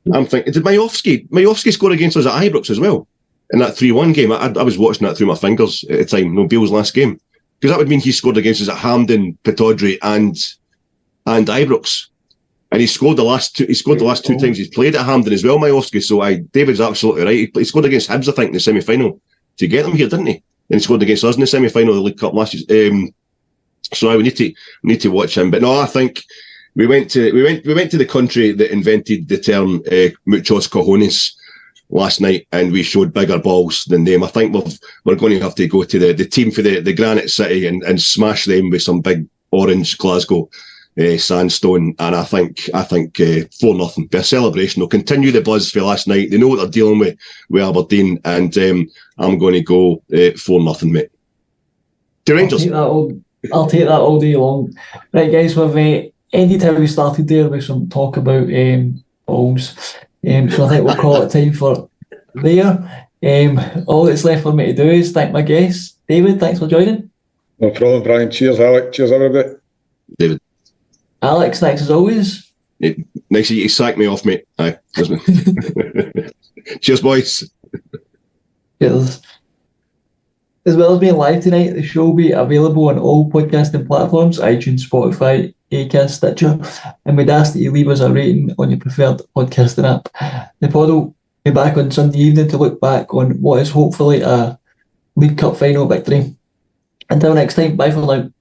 did Majowski score against us at Ibrox as well in that 3-1 game? I was watching that through my fingers at the time. Bill's last game, because that would mean he scored against us at Hampden, Pittodrie, and Ibrox, and he scored the last two. He scored the last 2 times he's played at Hampden as well, Majowski. So David's absolutely right. He scored against Hibs, I think, in the semi-final to get them here, didn't he? And he scored against us in the semi-final of the League Cup last year. So we need to watch him. But no, I think. We went to the country that invented the term muchos cojones last night, and we showed bigger balls than them. I think we're going to have to go to the team for the Granite City and smash them with some big orange Glasgow sandstone. And I think 4-0. Be a celebration. They'll continue the buzz for last night. They know what they're dealing with Aberdeen, and I'm going to go 4-0, mate. To Rangers.
I'll take that all day long. Right, guys, we've ended how we started there with some talk about balls. So I think we'll call it time for there. All that's left for me to do is thank my guests. David, thanks for joining.
No problem, Brian. Cheers, Alec. Cheers, everybody.
David.
Alex, thanks as always.
Nice of you to sack me off, mate. Aye. Cheers, boys.
Cheers. As well as being live tonight, the show will be available on all podcasting platforms, iTunes, Spotify, Acast, Stitcher, and we'd ask that you leave us a rating on your preferred podcasting app. The pod will be back on Sunday evening to look back on what is hopefully a League Cup final victory. Until next time, bye for now.